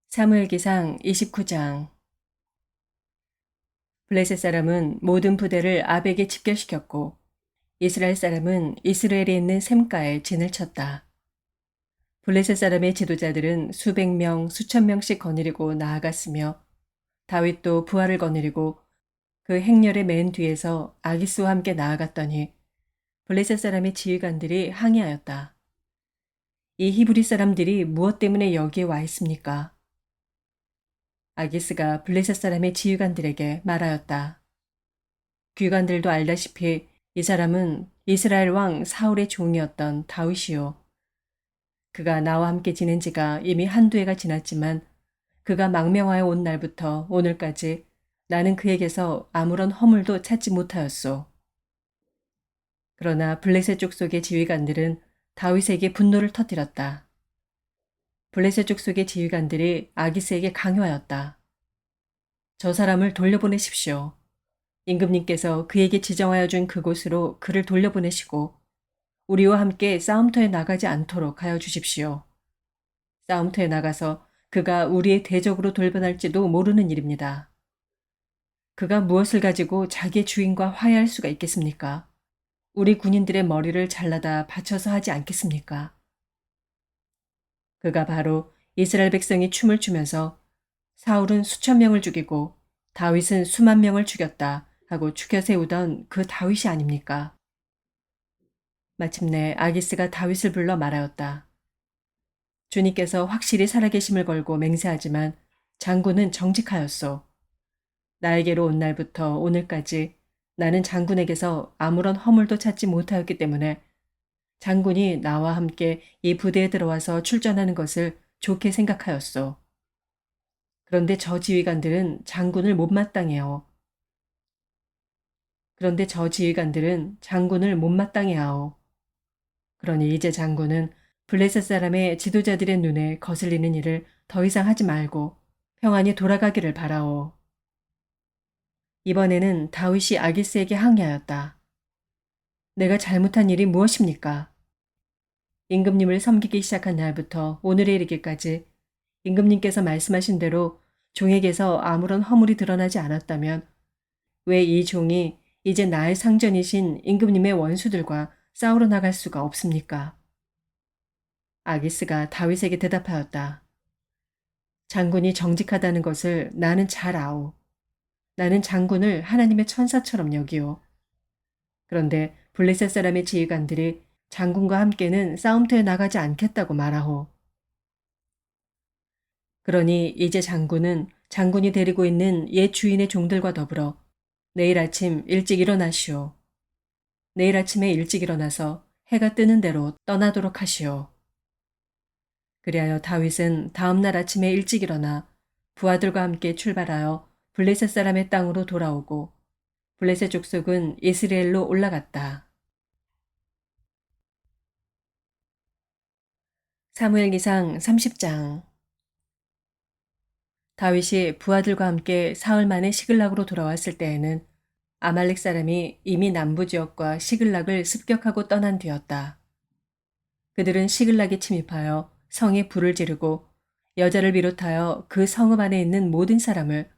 사무엘기상 29장. 블레셋 사람은 모든 부대를 아벡에 집결시켰고 이스라엘 사람은 이스라엘에 있는 샘가에 진을 쳤다. 블레셋 사람의 지도자들은 수백 명, 수천 명씩 거느리고 나아갔으며 다윗도 부하를 거느리고 그 행렬의 맨 뒤에서 아기스와 함께 나아갔더니 블레셋 사람의 지휘관들이 항의하였다. 이 히브리 사람들이 무엇 때문에 여기에 와 있습니까? 아기스가 블레셋 사람의 지휘관들에게 말하였다. 귀관들도 알다시피 이 사람은 이스라엘 왕 사울의 종이었던 다윗이요. 그가 나와 함께 지낸 지가 이미 한두 해가 지났지만 그가 망명하여 온 날부터 오늘까지 나는 그에게서 아무런 허물도 찾지 못하였소. 그러나 블레셋 족속의 지휘관들은 다윗에게 분노를 터뜨렸다. 블레셋 족속의 지휘관들이 아기스에게 강요하였다. 저 사람을 돌려보내십시오. 임금님께서 그에게 지정하여 준 그곳으로 그를 돌려보내시고 우리와 함께 싸움터에 나가지 않도록 하여 주십시오. 싸움터에 나가서 그가 우리의 대적으로 돌변할지도 모르는 일입니다. 그가 무엇을 가지고 자기의 주인과 화해할 수가 있겠습니까? 우리 군인들의 머리를 잘라다 바쳐서 하지 않겠습니까? 그가 바로 이스라엘 백성이 춤을 추면서 사울은 수천 명을 죽이고 다윗은 수만 명을 죽였다 하고 추켜 세우던 그 다윗이 아닙니까? 마침내 아기스가 다윗을 불러 말하였다. 주님께서 확실히 살아계심을 걸고 맹세하지만 장군은 정직하였소. 나에게로 온 날부터 오늘까지 나는 장군에게서 아무런 허물도 찾지 못하였기 때문에 장군이 나와 함께 이 부대에 들어와서 출전하는 것을 좋게 생각하였소. 그런데 저 지휘관들은 장군을 못마땅해요. 그런데 저 지휘관들은 장군을 못마땅해 하오. 그러니 이제 장군은 블레셋 사람의 지도자들의 눈에 거슬리는 일을 더 이상 하지 말고 평안히 돌아가기를 바라오. 이번에는 다윗이 아기스에게 항의하였다. 내가 잘못한 일이 무엇입니까? 임금님을 섬기기 시작한 날부터 오늘에 이르기까지 임금님께서 말씀하신 대로 종에게서 아무런 허물이 드러나지 않았다면 왜 이 종이 이제 나의 상전이신 임금님의 원수들과 싸우러 나갈 수가 없습니까? 아기스가 다윗에게 대답하였다. 장군이 정직하다는 것을 나는 잘 아오. 나는 장군을 하나님의 천사처럼 여기오. 그런데 블레셋 사람의 지휘관들이 장군과 함께는 싸움터에 나가지 않겠다고 말하오. 그러니 이제 장군은 장군이 데리고 있는 옛 주인의 종들과 더불어 내일 아침 일찍 일어나시오. 내일 아침에 일찍 일어나서 해가 뜨는 대로 떠나도록 하시오. 그리하여 다윗은 다음날 아침에 일찍 일어나 부하들과 함께 출발하여 블레셋 사람의 땅으로 돌아오고 블레셋 족속은 이스라엘로 올라갔다. 사무엘기상 30장. 다윗이 부하들과 함께 사흘 만에 시글락으로 돌아왔을 때에는 아말렉 사람이 이미 남부 지역과 시글락을 습격하고 떠난 뒤였다. 그들은 시글락에 침입하여 성에 불을 지르고 여자를 비롯하여 그 성읍 안에 있는 모든 사람을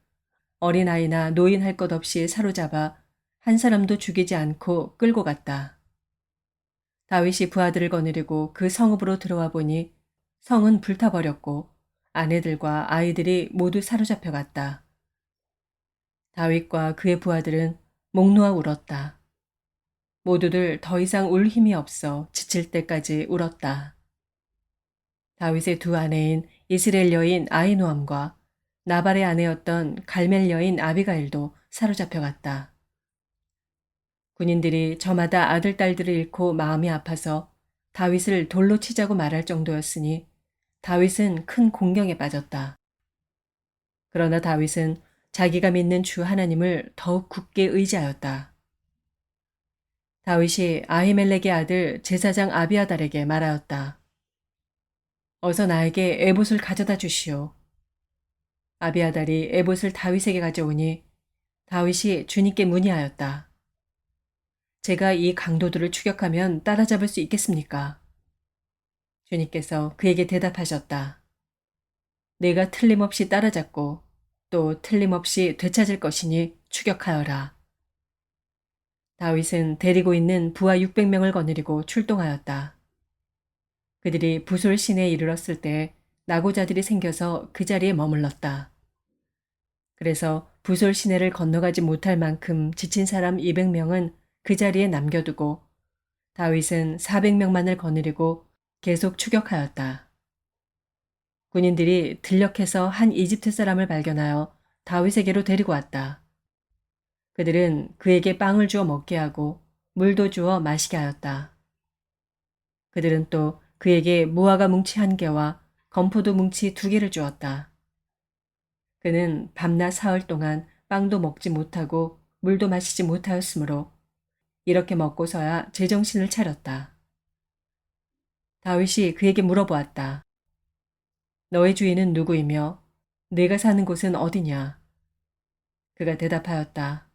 어린아이나 노인 할 것 없이 사로잡아 한 사람도 죽이지 않고 끌고 갔다. 다윗이 부하들을 거느리고 그 성읍으로 들어와 보니 성은 불타버렸고 아내들과 아이들이 모두 사로잡혀 갔다. 다윗과 그의 부하들은 목 놓아 울었다. 모두들 더 이상 울 힘이 없어 지칠 때까지 울었다. 다윗의 두 아내인 이스라엘 여인 아히노암과 나발의 아내였던 갈멜 여인 아비가일도 사로잡혀갔다. 군인들이 저마다 아들, 딸들을 잃고 마음이 아파서 다윗을 돌로 치자고 말할 정도였으니 다윗은 큰 공경에 빠졌다. 그러나 다윗은 자기가 믿는 주 하나님을 더욱 굳게 의지하였다. 다윗이 아히멜렉의 아들 제사장 아비아달에게 말하였다. 어서 나에게 에봇을 가져다 주시오. 아비아달이 에봇을 다윗에게 가져오니 다윗이 주님께 문의하였다. 제가 이 강도들을 추격하면 따라잡을 수 있겠습니까? 주님께서 그에게 대답하셨다. 내가 틀림없이 따라잡고 또 틀림없이 되찾을 것이니 추격하여라. 다윗은 데리고 있는 부하 600명을 거느리고 출동하였다. 그들이 부솔 시내에 이르렀을 때 나고자들이 생겨서 그 자리에 머물렀다. 그래서 부솔 시내를 건너가지 못할 만큼 지친 사람 200명은 그 자리에 남겨두고 다윗은 400명만을 거느리고 계속 추격하였다. 군인들이 들녘에서 한 이집트 사람을 발견하여 다윗에게로 데리고 왔다. 그들은 그에게 빵을 주어 먹게 하고 물도 주어 마시게 하였다. 그들은 또 그에게 무화과 뭉치 1개와 건포도 뭉치 2개를 주었다. 그는 밤낮 사흘 동안 빵도 먹지 못하고 물도 마시지 못하였으므로 이렇게 먹고서야 제정신을 차렸다. 다윗이 그에게 물어보았다. 너의 주인은 누구이며 내가 사는 곳은 어디냐? 그가 대답하였다.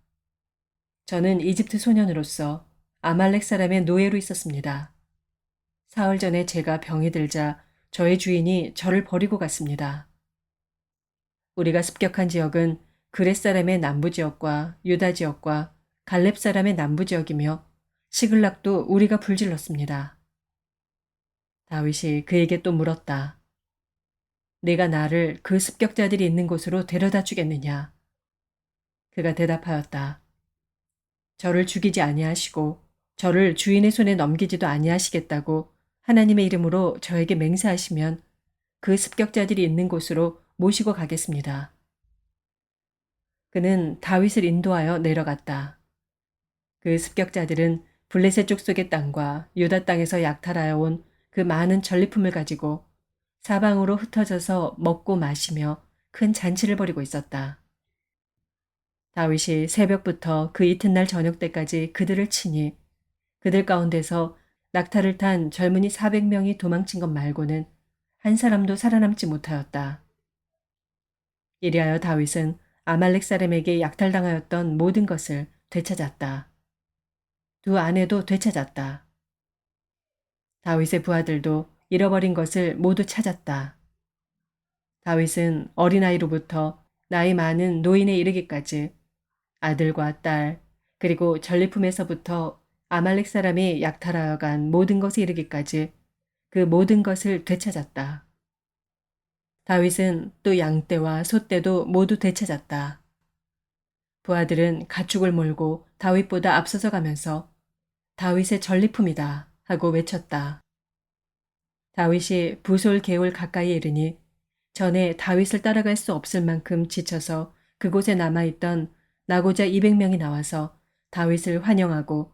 저는 이집트 소년으로서 아말렉 사람의 노예로 있었습니다. 사흘 전에 제가 병이 들자 저의 주인이 저를 버리고 갔습니다. 우리가 습격한 지역은 그렛 사람의 남부 지역과 유다 지역과 갈렙 사람의 남부 지역이며 시글락도 우리가 불질렀습니다. 다윗이 그에게 또 물었다. 내가 나를 그 습격자들이 있는 곳으로 데려다 주겠느냐? 그가 대답하였다. 저를 죽이지 아니하시고 저를 주인의 손에 넘기지도 아니하시겠다고 하나님의 이름으로 저에게 맹세하시면 그 습격자들이 있는 곳으로 모시고 가겠습니다. 그는 다윗을 인도하여 내려갔다. 그 습격자들은 블레셋 족속의 땅과 유다 땅에서 약탈하여 온 그 많은 전리품을 가지고 사방으로 흩어져서 먹고 마시며 큰 잔치를 벌이고 있었다. 다윗이 새벽부터 그 이튿날 저녁 때까지 그들을 치니 그들 가운데서 낙타를 탄 젊은이 400명이 도망친 것 말고는 한 사람도 살아남지 못하였다. 이리하여 다윗은 아말렉 사람에게 약탈당하였던 모든 것을 되찾았다. 두 아내도 되찾았다. 다윗의 부하들도 잃어버린 것을 모두 찾았다. 다윗은 어린아이로부터 나이 많은 노인에 이르기까지 아들과 딸 그리고 전리품에서부터 아말렉 사람이 약탈하여 간 모든 것에 이르기까지 그 모든 것을 되찾았다. 다윗은 또 양떼와 소떼도 모두 되찾았다. 부하들은 가축을 몰고 다윗보다 앞서서 가면서 다윗의 전리품이다 하고 외쳤다. 다윗이 부솔 개울 가까이에 이르니 전에 다윗을 따라갈 수 없을 만큼 지쳐서 그곳에 남아있던 나고자 200명이 나와서 다윗을 환영하고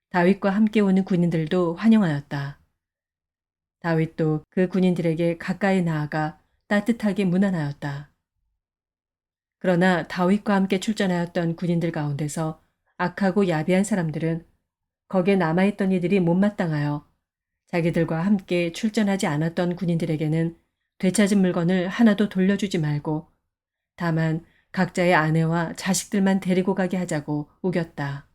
다윗과 함께 오는 군인들도 환영하였다. 다윗도 그 군인들에게 가까이 나아가 따뜻하게 문안하였다. 그러나 다윗과 함께 출전하였던 군인들 가운데서 악하고 야비한 사람들은 거기에 남아있던 이들이 못마땅하여 자기들과 함께 출전하지 않았던 군인들에게는 되찾은 물건을 하나도 돌려주지 말고 다만 각자의 아내와 자식들만 데리고 가게 하자고 우겼다.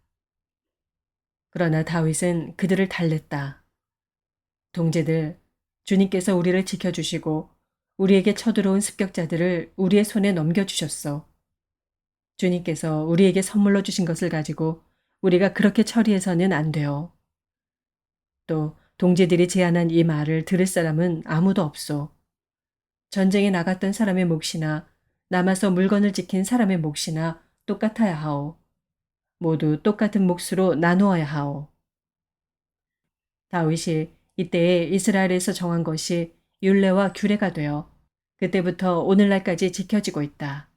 그러나 다윗은 그들을 달랬다. 동지들, 주님께서 우리를 지켜주시고 우리에게 쳐들어온 습격자들을 우리의 손에 넘겨주셨소. 주님께서 우리에게 선물로 주신 것을 가지고 우리가 그렇게 처리해서는 안 돼요. 또 동지들이 제안한 이 말을 들을 사람은 아무도 없소. 전쟁에 나갔던 사람의 몫이나 남아서 물건을 지킨 사람의 몫이나 똑같아야 하오. 모두 똑같은 몫으로 나누어야 하오. 다윗이 이때에 이스라엘에서 정한 것이 율례와 규례가 되어 그때부터 오늘날까지 지켜지고 있다.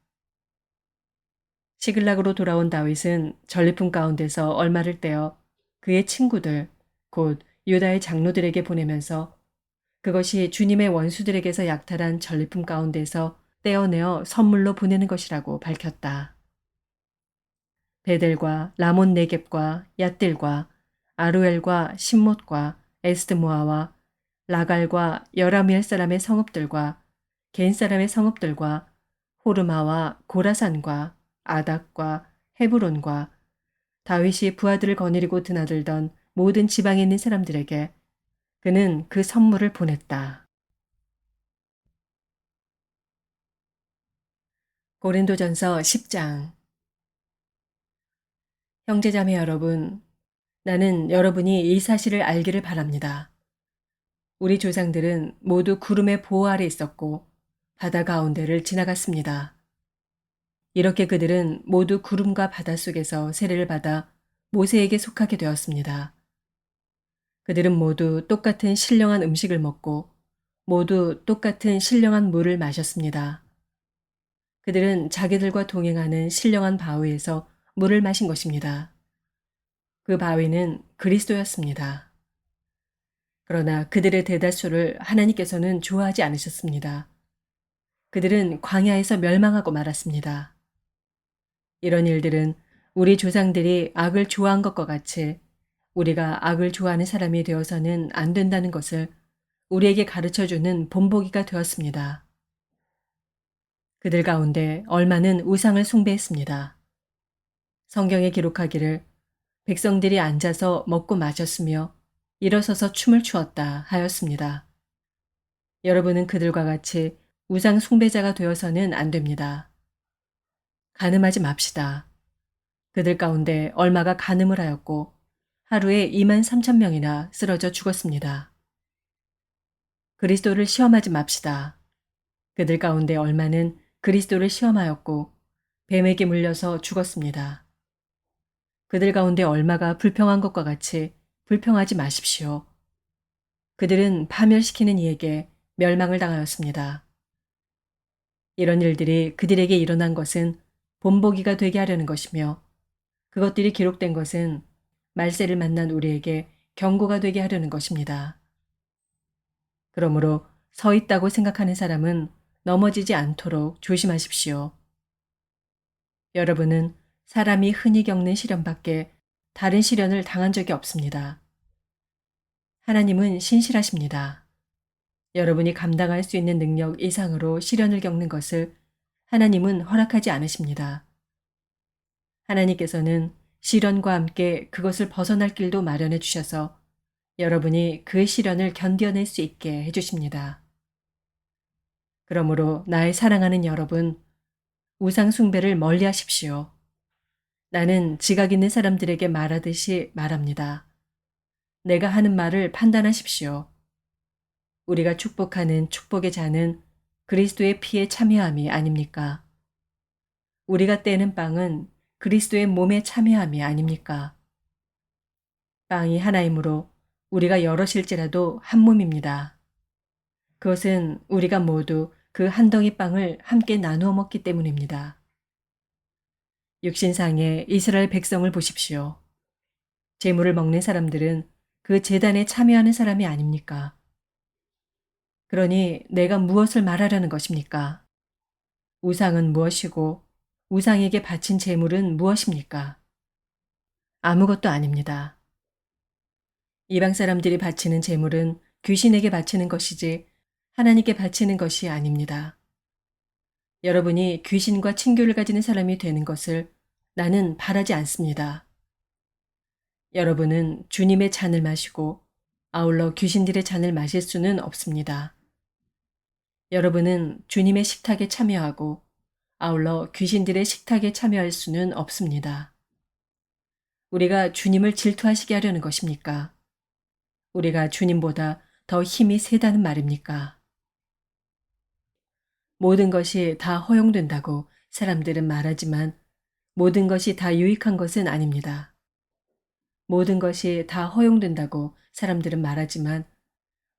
시글락으로 돌아온 다윗은 전리품 가운데서 얼마를 떼어 그의 친구들, 곧 유다의 장로들에게 보내면서 그것이 주님의 원수들에게서 약탈한 전리품 가운데서 떼어내어 선물로 보내는 것이라고 밝혔다. 베델과 라몬 네겝과 얏딜과 아루엘과 신못과 에스드모아와 라갈과 여라미엘 사람의 성읍들과 겐 사람의 성읍들과 호르마와 고라산과 아닥과 헤브론과 다윗이 부하들을 거느리고 드나들던 모든 지방에 있는 사람들에게 그는 그 선물을 보냈다. 고린도전서 10장. 형제자매 여러분, 나는 여러분이 이 사실을 알기를 바랍니다. 우리 조상들은 모두 구름의 보호 아래 있었고 바다 가운데를 지나갔습니다. 이렇게 그들은 모두 구름과 바다 속에서 세례를 받아 모세에게 속하게 되었습니다. 그들은 모두 똑같은 신령한 음식을 먹고 모두 똑같은 신령한 물을 마셨습니다. 그들은 자기들과 동행하는 신령한 바위에서 물을 마신 것입니다. 그 바위는 그리스도였습니다. 그러나 그들의 대다수를 하나님께서는 좋아하지 않으셨습니다. 그들은 광야에서 멸망하고 말았습니다. 이런 일들은 우리 조상들이 악을 좋아한 것과 같이 우리가 악을 좋아하는 사람이 되어서는 안 된다는 것을 우리에게 가르쳐주는 본보기가 되었습니다. 그들 가운데 얼마는 우상을 숭배했습니다. 성경에 기록하기를 백성들이 앉아서 먹고 마셨으며 일어서서 춤을 추었다 하였습니다. 여러분은 그들과 같이 우상 숭배자가 되어서는 안 됩니다. 간음하지 맙시다. 그들 가운데 얼마가 간음을 하였고 하루에 2만 3천 명이나 쓰러져 죽었습니다. 그리스도를 시험하지 맙시다. 그들 가운데 얼마는 그리스도를 시험하였고 뱀에게 물려서 죽었습니다. 그들 가운데 얼마가 불평한 것과 같이 불평하지 마십시오. 그들은 파멸시키는 이에게 멸망을 당하였습니다. 이런 일들이 그들에게 일어난 것은 본보기가 되게 하려는 것이며 그것들이 기록된 것은 말세를 만난 우리에게 경고가 되게 하려는 것입니다. 그러므로 서 있다고 생각하는 사람은 넘어지지 않도록 조심하십시오. 여러분은 사람이 흔히 겪는 시련밖에 다른 시련을 당한 적이 없습니다. 하나님은 신실하십니다. 여러분이 감당할 수 있는 능력 이상으로 시련을 겪는 것을 하나님은 허락하지 않으십니다. 하나님께서는 시련과 함께 그것을 벗어날 길도 마련해 주셔서 여러분이 그 시련을 견뎌낼 수 있게 해주십니다. 그러므로 나의 사랑하는 여러분, 우상 숭배를 멀리 하십시오. 나는 지각 있는 사람들에게 말하듯이 말합니다. 내가 하는 말을 판단하십시오. 우리가 축복하는 축복의 잔은 그리스도의 피에 참여함이 아닙니까? 우리가 떼는 빵은 그리스도의 몸에 참여함이 아닙니까? 빵이 하나이므로 우리가 여럿일지라도 한 몸입니다. 그것은 우리가 모두 그 한 덩이 빵을 함께 나누어 먹기 때문입니다. 육신상의 이스라엘 백성을 보십시오. 제물을 먹는 사람들은 그 제단에 참여하는 사람이 아닙니까? 그러니 내가 무엇을 말하려는 것입니까? 우상은 무엇이고 우상에게 바친 제물은 무엇입니까? 아무것도 아닙니다. 이방 사람들이 바치는 제물은 귀신에게 바치는 것이지 하나님께 바치는 것이 아닙니다. 여러분이 귀신과 친교를 가지는 사람이 되는 것을 나는 바라지 않습니다. 여러분은 주님의 잔을 마시고 아울러 귀신들의 잔을 마실 수는 없습니다. 여러분은 주님의 식탁에 참여하고 아울러 귀신들의 식탁에 참여할 수는 없습니다. 우리가 주님을 질투하시게 하려는 것입니까? 우리가 주님보다 더 힘이 세다는 말입니까? 모든 것이 다 허용된다고 사람들은 말하지만 모든 것이 다 유익한 것은 아닙니다. 모든 것이 다 허용된다고 사람들은 말하지만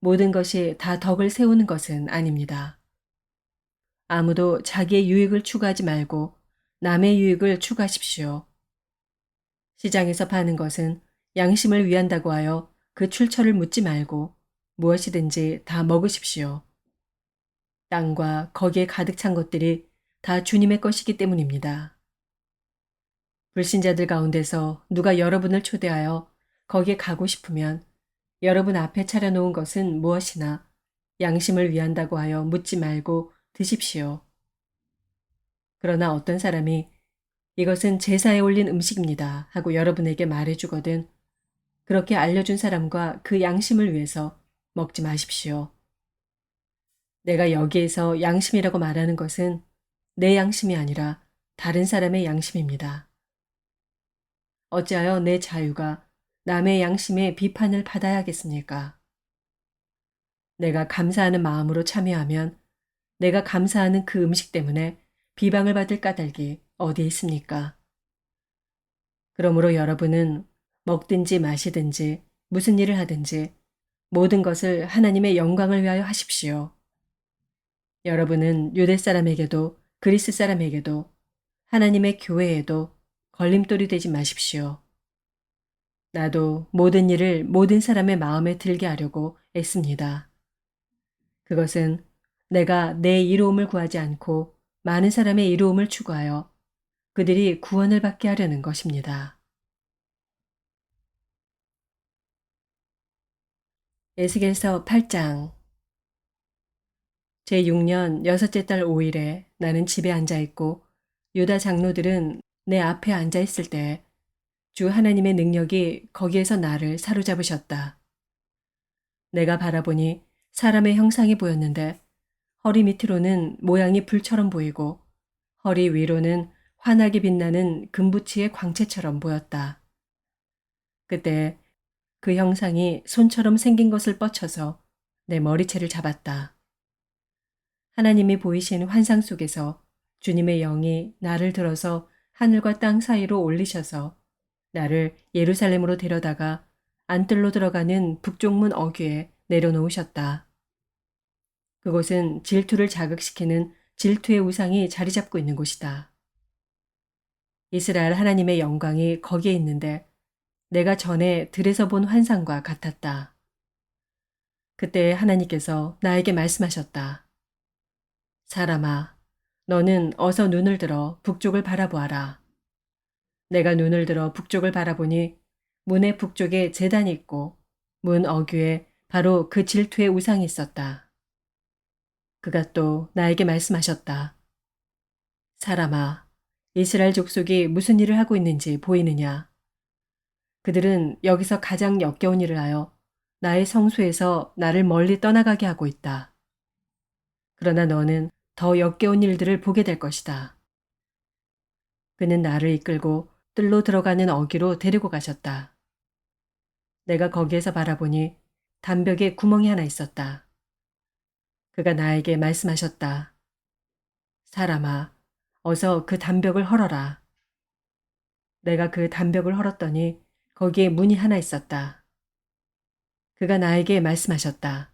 모든 것이 다 덕을 세우는 것은 아닙니다. 아무도 자기의 유익을 추구하지 말고 남의 유익을 추구하십시오. 시장에서 파는 것은 양심을 위한다고 하여 그 출처를 묻지 말고 무엇이든지 다 먹으십시오. 땅과 거기에 가득 찬 것들이 다 주님의 것이기 때문입니다. 불신자들 가운데서 누가 여러분을 초대하여 거기에 가고 싶으면 여러분 앞에 차려놓은 것은 무엇이나 양심을 위한다고 하여 묻지 말고 드십시오. 그러나 어떤 사람이 이것은 제사에 올린 음식입니다 하고 여러분에게 말해주거든 그렇게 알려준 사람과 그 양심을 위해서 먹지 마십시오. 내가 여기에서 양심이라고 말하는 것은 내 양심이 아니라 다른 사람의 양심입니다. 어찌하여 내 자유가 남의 양심의 비판을 받아야겠습니까? 내가 감사하는 마음으로 참여하면 내가 감사하는 그 음식 때문에 비방을 받을 까닭이 어디에 있습니까? 그러므로 여러분은 먹든지 마시든지 무슨 일을 하든지 모든 것을 하나님의 영광을 위하여 하십시오. 여러분은 유대 사람에게도 그리스 사람에게도 하나님의 교회에도 걸림돌이 되지 마십시오. 나도 모든 일을 모든 사람의 마음에 들게 하려고 애씁니다. 그것은 내가 내 이로움을 구하지 않고 많은 사람의 이로움을 추구하여 그들이 구원을 받게 하려는 것입니다. 에스겔서 8장. 제6년 여섯째 달 5일에 나는 집에 앉아 있고 유다 장로들은 내 앞에 앉아 있을 때 주 하나님의 능력이 거기에서 나를 사로잡으셨다. 내가 바라보니 사람의 형상이 보였는데 허리 밑으로는 모양이 불처럼 보이고 허리 위로는 환하게 빛나는 금부치의 광채처럼 보였다. 그때 그 형상이 손처럼 생긴 것을 뻗쳐서 내 머리채를 잡았다. 하나님이 보이신 환상 속에서 주님의 영이 나를 들어서 하늘과 땅 사이로 올리셔서 나를 예루살렘으로 데려다가 안뜰로 들어가는 북쪽문 어귀에 내려놓으셨다. 그곳은 질투를 자극시키는 질투의 우상이 자리 잡고 있는 곳이다. 이스라엘 하나님의 영광이 거기에 있는데 내가 전에 들에서 본 환상과 같았다. 그때 하나님께서 나에게 말씀하셨다. 사람아, 너는 어서 눈을 들어 북쪽을 바라보아라. 내가 눈을 들어 북쪽을 바라보니 문의 북쪽에 제단이 있고 문 어귀에 바로 그 질투의 우상이 있었다. 그가 또 나에게 말씀하셨다. 사람아, 이스라엘 족속이 무슨 일을 하고 있는지 보이느냐? 그들은 여기서 가장 역겨운 일을 하여 나의 성소에서 나를 멀리 떠나가게 하고 있다. 그러나 너는 더 역겨운 일들을 보게 될 것이다. 그는 나를 이끌고 뜰로 들어가는 어귀로 데리고 가셨다. 내가 거기에서 바라보니 담벽에 구멍이 하나 있었다. 그가 나에게 말씀하셨다. 사람아, 어서 그 담벽을 헐어라. 내가 그 담벽을 헐었더니 거기에 문이 하나 있었다. 그가 나에게 말씀하셨다.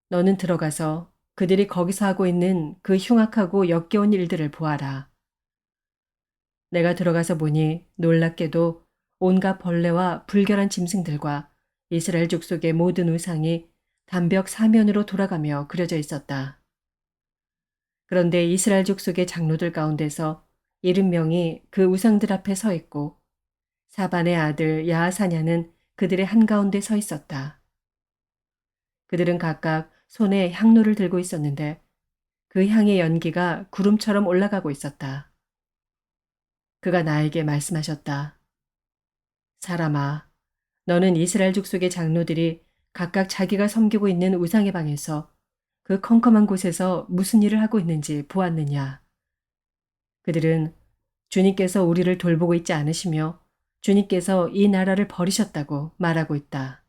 너는 들어가서 그들이 거기서 하고 있는 그 흉악하고 역겨운 일들을 보아라. 내가 들어가서 보니 놀랍게도 온갖 벌레와 불결한 짐승들과 이스라엘 족속의 모든 우상이 담벽 사면으로 돌아가며 그려져 있었다. 그런데 이스라엘 족속의 장로들 가운데서 70명이 그 우상들 앞에 서 있고 사반의 아들 야하사냐는 그들의 한가운데 서 있었다. 그들은 각각 손에 향로를 들고 있었는데 그 향의 연기가 구름처럼 올라가고 있었다. 그가 나에게 말씀하셨다. 사람아, 너는 이스라엘 족속의 장로들이 각각 자기가 섬기고 있는 우상의 방에서 그 컴컴한 곳에서 무슨 일을 하고 있는지 보았느냐? 그들은 주님께서 우리를 돌보고 있지 않으시며 주님께서 이 나라를 버리셨다고 말하고 있다.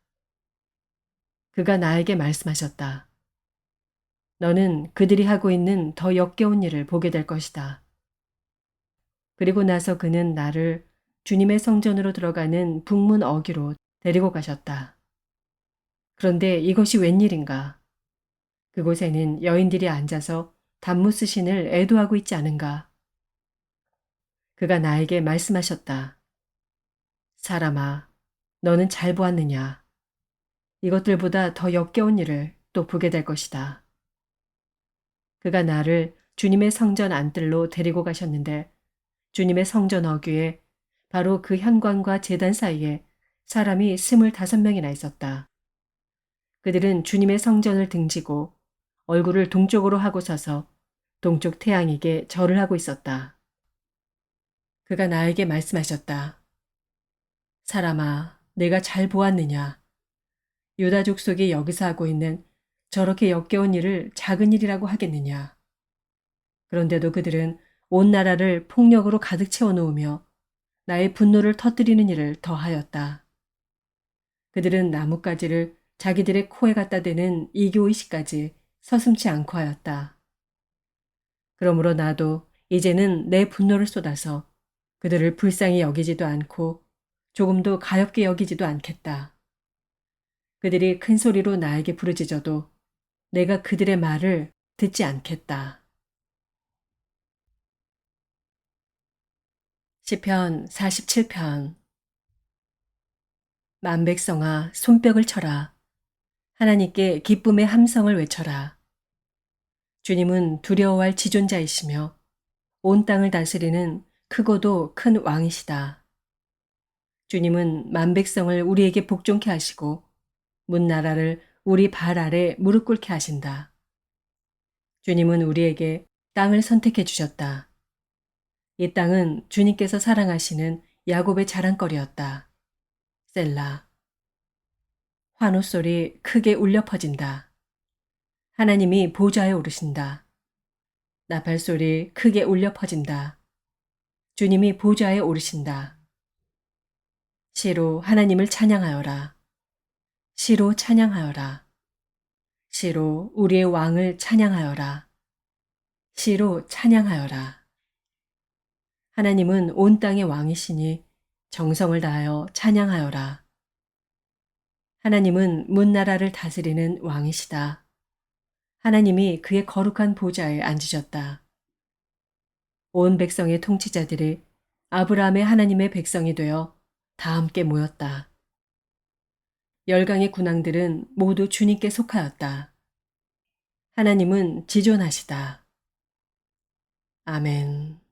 그가 나에게 말씀하셨다. 너는 그들이 하고 있는 더 역겨운 일을 보게 될 것이다. 그리고 나서 그는 나를 주님의 성전으로 들어가는 북문 어귀로 데리고 가셨다. 그런데 이것이 웬일인가? 그곳에는 여인들이 앉아서 단무 스신을 애도하고 있지 않은가? 그가 나에게 말씀하셨다. 사람아, 너는 잘 보았느냐? 이것들보다 더 역겨운 일을 또 보게 될 것이다. 그가 나를 주님의 성전 안뜰로 데리고 가셨는데 주님의 성전 어귀에 바로 그 현관과 제단 사이에 사람이 25명이나 있었다. 그들은 주님의 성전을 등지고 얼굴을 동쪽으로 하고 서서 동쪽 태양에게 절을 하고 있었다. 그가 나에게 말씀하셨다. 사람아, 내가 잘 보았느냐? 유다 족속이 여기서 하고 있는 저렇게 역겨운 일을 작은 일이라고 하겠느냐? 그런데도 그들은 온 나라를 폭력으로 가득 채워놓으며 나의 분노를 터뜨리는 일을 더하였다. 그들은 나뭇가지를 자기들의 코에 갖다 대는 이교의식까지 서슴지 않고 하였다. 그러므로 나도 이제는 내 분노를 쏟아서 그들을 불쌍히 여기지도 않고 조금도 가엾게 여기지도 않겠다. 그들이 큰 소리로 나에게 부르짖어도 내가 그들의 말을 듣지 않겠다. 시편 47편. 만백성아 손뼉을 쳐라. 하나님께 기쁨의 함성을 외쳐라. 주님은 두려워할 지존자이시며 온 땅을 다스리는 크고도 큰 왕이시다. 주님은 만백성을 우리에게 복종케 하시고 문나라를 우리 발 아래 무릎 꿇게 하신다. 주님은 우리에게 땅을 선택해 주셨다. 이 땅은 주님께서 사랑하시는 야곱의 자랑거리였다. 셀라. 환호 소리 크게 울려 퍼진다. 하나님이 보좌에 오르신다. 나팔 소리 크게 울려 퍼진다. 주님이 보좌에 오르신다. 시로 하나님을 찬양하여라. 시로 찬양하여라. 시로 우리의 왕을 찬양하여라. 시로 찬양하여라. 하나님은 온 땅의 왕이시니 정성을 다하여 찬양하여라. 하나님은 문나라를 다스리는 왕이시다. 하나님이 그의 거룩한 보좌에 앉으셨다. 온 백성의 통치자들이 아브라함의 하나님의 백성이 되어 다 함께 모였다. 열강의 군왕들은 모두 주님께 속하였다. 하나님은 지존하시다. 아멘.